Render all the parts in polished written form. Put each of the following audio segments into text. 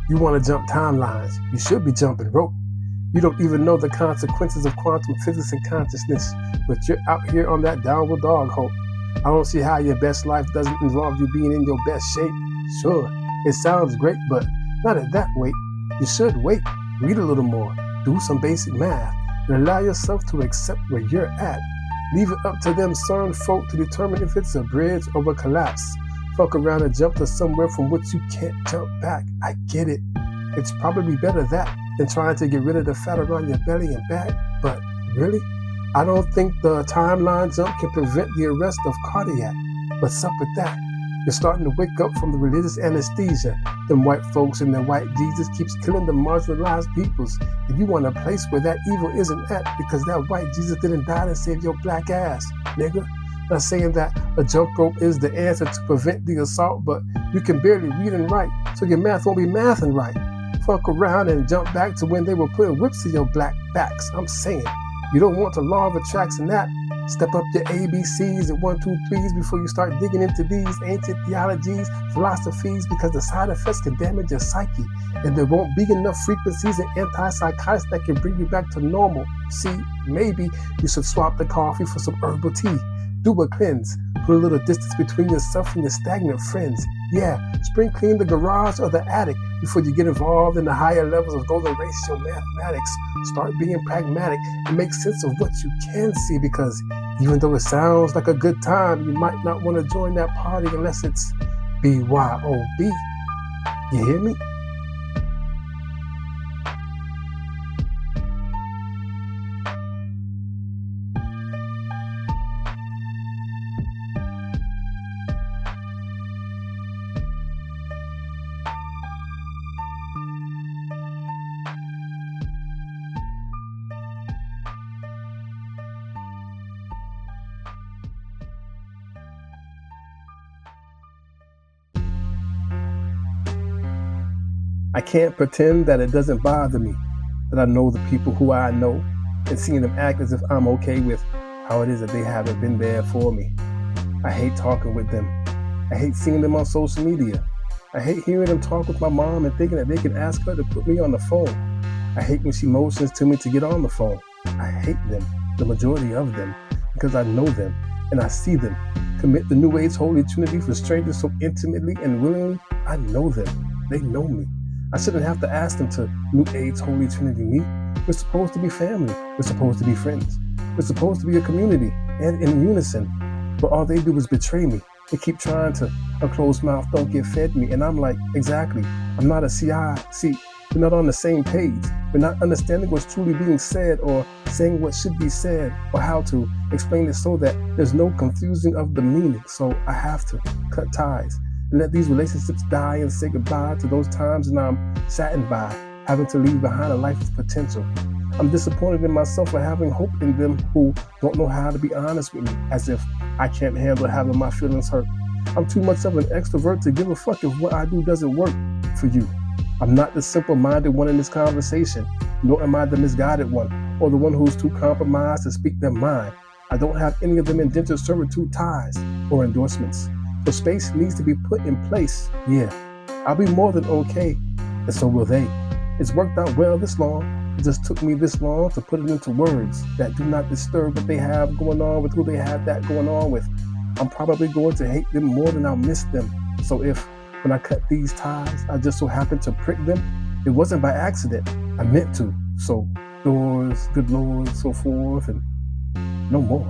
You want to jump timelines. You should be jumping rope. You don't even know the consequences of quantum physics and consciousness, but you're out here on that downward dog hope. I don't see how your best life doesn't involve you being in your best shape. Sure, it sounds great, but not at that weight. You should wait, read a little more, do some basic math, and allow yourself to accept where you're at. Leave it up to them CERN folk to determine if it's a bridge or a collapse. Fuck around and jump to somewhere from which you can't jump back. I get it. It's probably better that than trying to get rid of the fat around your belly and back. But really? I don't think the timeline jump can prevent the arrest of cardiac. What's up with that? You're starting to wake up from the religious anesthesia. Them white folks and their white Jesus keeps killing the marginalized peoples. And you want a place where that evil isn't at because that white Jesus didn't die to save your black ass, nigga. Not saying that a jump rope is the answer to prevent the assault, but you can barely read and write, so your math won't be mathing right. Fuck around and jump back to when they were putting whips in your black backs. I'm saying, you don't want the law of attraction that. Step up your ABCs and 1, 2, 3s before you start digging into these ancient theologies, philosophies, because the side effects can damage your psyche, and there won't be enough frequencies and antipsychotics that can bring you back to normal. See, maybe you should swap the coffee for some herbal tea. Do a cleanse. Put a little distance between yourself and your stagnant friends. Yeah, spring clean the garage or the attic before you get involved in the higher levels of golden ratio mathematics. Start being pragmatic and make sense of what you can see, because even though it sounds like a good time, you might not want to join that party unless it's BYOB. You hear me? I can't pretend that it doesn't bother me, that I know the people who I know, and seeing them act as if I'm okay with how it is that they haven't been there for me. I hate talking with them. I hate seeing them on social media. I hate hearing them talk with my mom and thinking that they can ask her to put me on the phone. I hate when she motions to me to get on the phone. I hate them, the majority of them, because I know them and I see them commit the New Age Holy Trinity for strangers so intimately and willingly. I know them. They know me. I shouldn't have to ask them to New Age Holy Trinity me. We're supposed to be family. We're supposed to be friends. We're supposed to be a community and in unison. But all they do is betray me. They keep trying to, a closed mouth don't get fed me. And I'm like, exactly. I'm not a CI. See, we're not on the same page. We're not understanding what's truly being said or saying what should be said or how to explain it so that there's no confusing of the meaning. So I have to cut ties and let these relationships die and say goodbye to those times when I'm saddened by having to leave behind a life of potential. I'm disappointed in myself for having hope in them who don't know how to be honest with me, as if I can't handle having my feelings hurt. I'm too much of an extrovert to give a fuck if what I do doesn't work for you. I'm not the simple-minded one in this conversation, nor am I the misguided one, or the one who's too compromised to speak their mind. I don't have any of them indentured servitude ties or endorsements. The space needs to be put in place. Yeah, I'll be more than okay, and so will they. It's worked out well this long. It just took me this long to put it into words that do not disturb what they have going on with who they have that going on with. I'm probably going to hate them more than I'll miss them. So if, when I cut these ties, I just so happen to prick them, it wasn't by accident. I meant to. So doors, good Lord, so forth, and no more.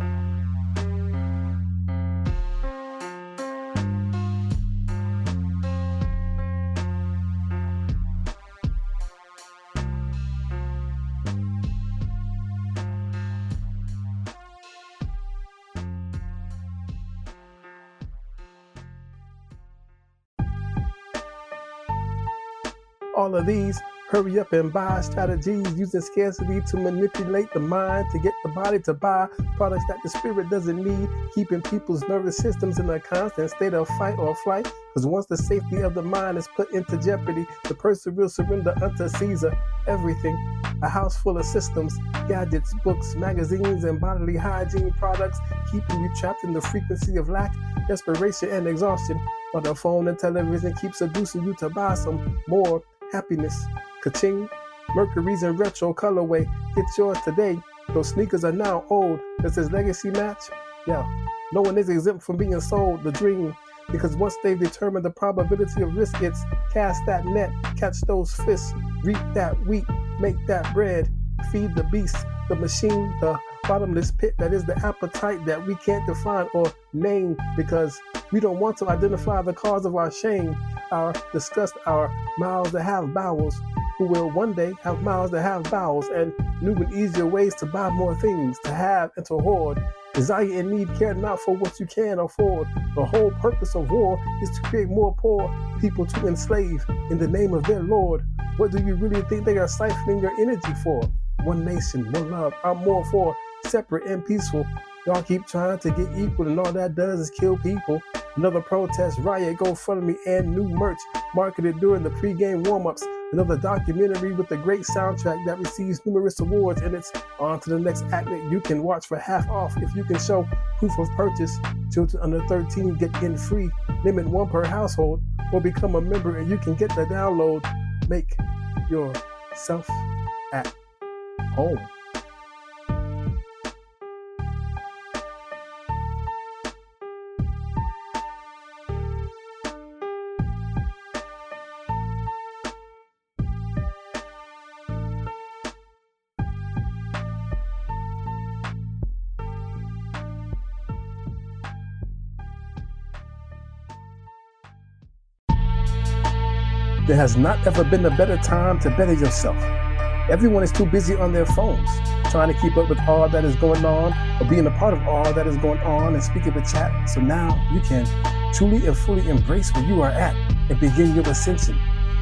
All of these hurry up and buy strategies using scarcity to manipulate the mind to get the body to buy products that the spirit doesn't need, keeping people's nervous systems in a constant state of fight or flight. Because once the safety of the mind is put into jeopardy, the person will surrender unto Caesar everything. A house full of systems, gadgets, books, magazines, and bodily hygiene products, keeping you trapped in the frequency of lack, desperation, and exhaustion, while the phone and television keep seducing you to buy some more happiness. Ka-ching. Mercury's in retro colorway. Get yours today. Those sneakers are now old. Does his legacy match? Yeah. No one is exempt from being sold the dream. Because once they've determined the probability of risk, it's cast that net, catch those fists, reap that wheat, make that bread, feed the beast, the machine, the bottomless pit that is the appetite that we can't define or name because we don't want to identify the cause of our shame, our disgust, our mouths that have bowels, who will one day have mouths that have bowels, and new and easier ways to buy more things, to have and to hoard. Desire and need care not for what you can afford. The whole purpose of war is to create more poor people to enslave in the name of their Lord. What do you really think they are siphoning your energy for? One nation, one love. I'm more for separate and peaceful. Y'all keep trying to get equal and all that does is kill people. Another protest, riot, GoFundMe, and new merch marketed during the pre-game warm-ups. Another documentary with a great soundtrack that receives numerous awards, and it's on to the next act that you can watch for half off if you can show proof of purchase. Children under 13 get in free, limit one per household, or become a member and you can get the download. Make yourself at home. There has not ever been a better time to better yourself. Everyone is too busy on their phones, trying to keep up with all that is going on or being a part of all that is going on and speaking the chat. So now you can truly and fully embrace where you are at and begin your ascension.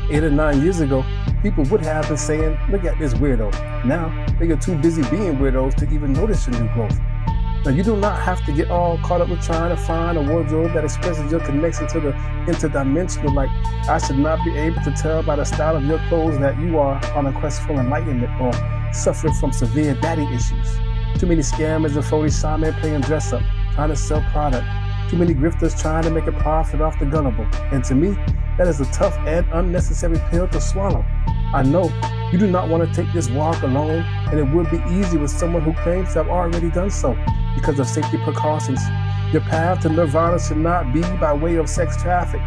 8 or 9 years ago, people would have been saying, look at this weirdo. Now they are too busy being weirdos to even notice your new growth. Now, you do not have to get all caught up with trying to find a wardrobe that expresses your connection to the interdimensional. Like, I should not be able to tell by the style of your clothes that you are on a quest for enlightenment or suffering from severe daddy issues. Too many scammers and phony shaman playing dress up, trying to sell product. Too many grifters trying to make a profit off the gullible. And to me, that is a tough and unnecessary pill to swallow. I know you do not want to take this walk alone, and it would be easy with someone who claims to have already done so because of safety precautions. Your path to nirvana should not be by way of sex traffic.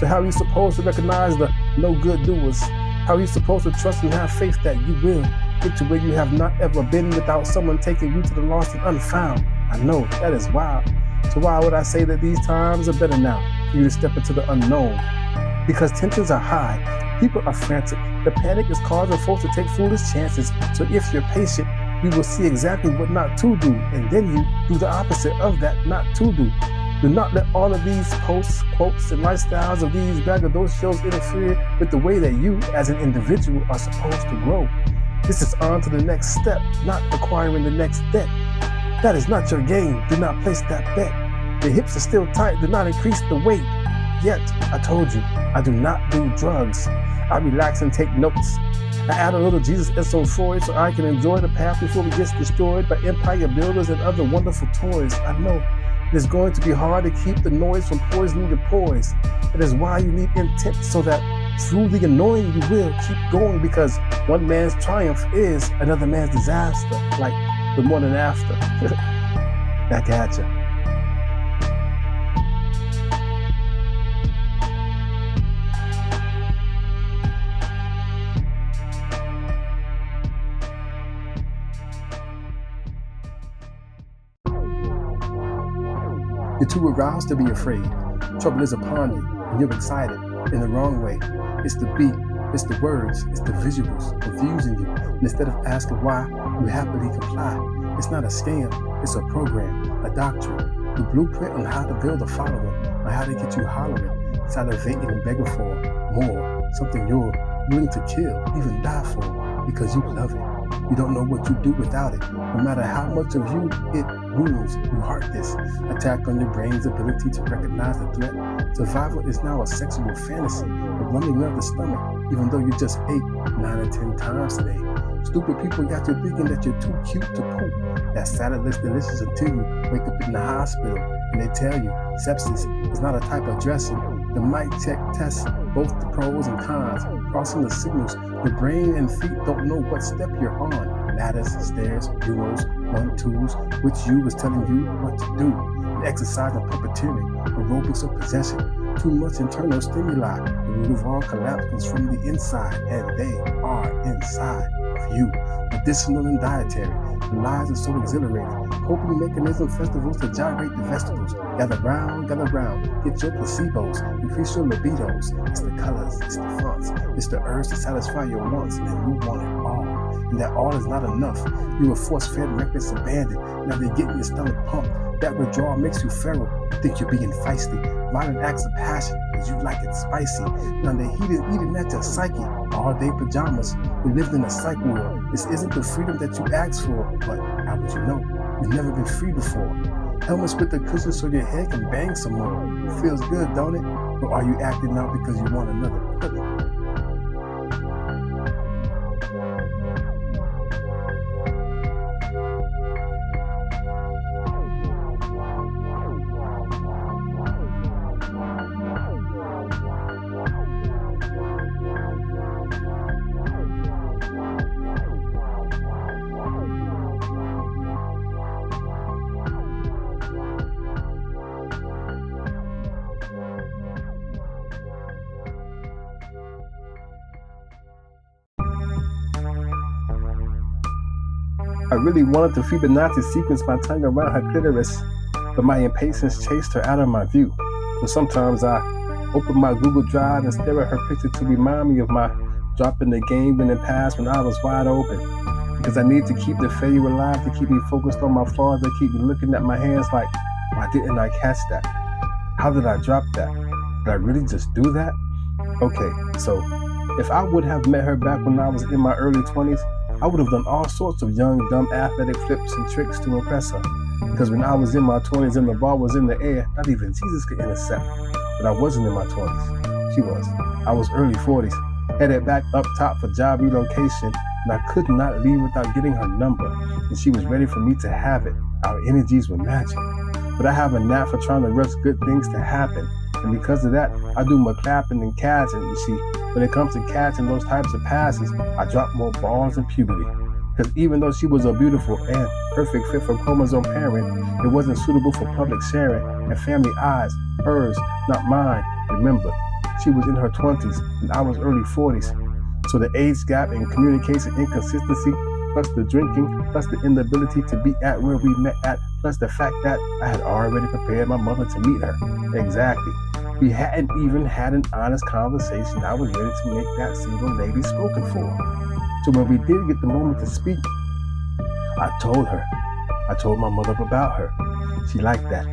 So how are you supposed to recognize the no good doers? How are you supposed to trust and have faith that you will get to where you have not ever been without someone taking you to the lost and unfound? I know, that is wild. So why would I say that these times are better now for you to step into the unknown? Because tensions are high. People are frantic. The panic is causing folks to take foolish chances. So if you're patient, you will see exactly what not to do. And then you do the opposite of that not to do. Do not let all of these posts, quotes, and lifestyles of these braggadocios interfere with the way that you as an individual are supposed to grow. This is on to the next step, not acquiring the next debt. That is not your game. Do not place that bet. Your hips are still tight. Do not increase the weight. Yet, I told you, I do not do drugs. I relax and take notes. I add a little Jesus and some Freud so I can enjoy the path before it gets destroyed by empire builders and other wonderful toys. I know it is going to be hard to keep the noise from poisoning your poise. That is why you need intent so that through the annoying you will keep going, because one man's triumph is another man's disaster, like the morning after. Back at ya. You're too aroused to be afraid. Trouble is upon you, and you're excited in the wrong way. It's the beat, it's the words, it's the visuals confusing you. And instead of asking why, you happily comply. It's not a scam, it's a program, a doctrine, the blueprint on how to build a following, on how to get you hollering, salivating and begging for more, something you're willing to kill, even die for, because you love it. You don't know what you do without it. No matter how much of you it rules, you heart this. Attack on your brain's ability to recognize the threat. Survival is now a sexual fantasy, a running of the stomach, even though you just ate 9 or 10 times today. Stupid people got you thinking that you're too cute to poop. That salad looks delicious until you wake up in the hospital and they tell you sepsis is not a type of dressing, The mic check tests both the pros and cons, crossing the signals. Your brain and feet don't know what step you're on. Ladders, stairs, bureaus, 1-2s, which you was telling you what to do. An exercise in puppeteering, aerobics of possession. Too much internal stimuli. The root of all collapse comes from the inside, and they are inside of you. Medicinal and dietary. The lies are so exhilarating. Coping mechanism festivals to gyrate the vegetables. Gather round, get your placebos, increase your libidos. It's the colors, it's the fonts, it's the urge to satisfy your wants, and you want it all. And that all is not enough. You were force-fed, reckless, abandoned. Now they're getting your stomach pumped. That withdrawal makes you feral. You think you're being feisty. Violent acts of passion, because you like it spicy. Now they're eating at your psyche. All-day pajamas. We lived in a psych war. This isn't the freedom that you asked for, but how would you know? You've never been free before. Helmets with the cushion so your head can bang some more. It feels good, don't it? Or are you acting out because you want another pudding? I really wanted to Fibonacci sequence my tongue around her clitoris, but my impatience chased her out of my view. So sometimes I open my Google Drive and stare at her picture to remind me of my dropping the game in the past when I was wide open. Because I need to keep the failure alive, to keep me focused on my flaws, to keep me looking at my hands like, why didn't I catch that? How did I drop that? Did I really just do that? Okay, so if I would have met her back when I was in my early 20s, I would have done all sorts of young, dumb, athletic flips and tricks to impress her. Because when I was in my 20s and the ball was in the air, not even Jesus could intercept. But I wasn't in my 20s. She was. I was early 40s, headed back up top for job relocation, and I could not leave without getting her number. And she was ready for me to have it. Our energies were matching. But I have a knack for trying to rush good things to happen. And because of that, I do more clapping and catching. You see, when it comes to catching those types of passes, I drop more balls in puberty. Because even though she was a beautiful and perfect fit for chromosome pairing, it wasn't suitable for public sharing and family eyes. Hers, not mine. Remember, she was in her 20s and I was early 40s. So the age gap and communication inconsistency, plus the drinking, plus the inability to be at where we met at, plus the fact that I had already prepared my mother to meet her. Exactly. We hadn't even had an honest conversation. I was ready to make that single lady spoken for. So when we did get the moment to speak, I told her. I told my mother about her. She liked that.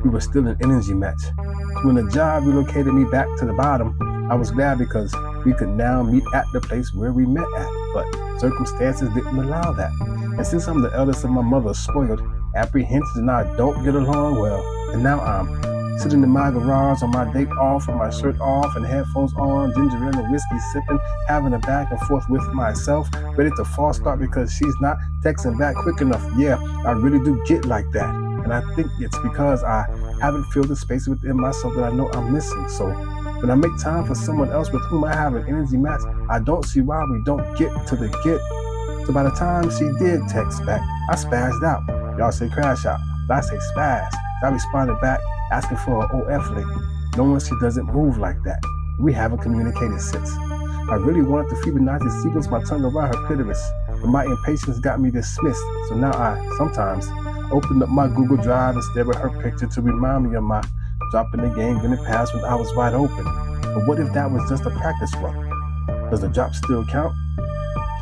We were still an energy match. So when the job relocated me back to the bottom, I was glad because we could now meet at the place where we met at. But circumstances didn't allow that. And since I'm the eldest of my mother's spoiled, apprehensions and I don't get along well, and now I'm sitting in my garage on my date off, with my shirt off and headphones on, ginger ale and whiskey sipping, having a back and forth with myself, ready to false start because she's not texting back quick enough. Yeah, I really do get like that. And I think it's because I haven't filled the space within myself that I know I'm missing. So when I make time for someone else with whom I have an energy match, I don't see why we don't get to the get. So by the time she did text back, I spazzed out. Y'all say crash out, but I say spaz. I responded back asking for an OF link, knowing she doesn't move like that. We haven't communicated since. I really wanted to Fibonacci sequence my tongue around her clitoris, but my impatience got me dismissed. So now I sometimes open up my Google Drive and stare at her picture to remind me of my dropping the game in the past when I was wide open. But what if that was just a practice run? Does the drop still count?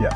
Yeah.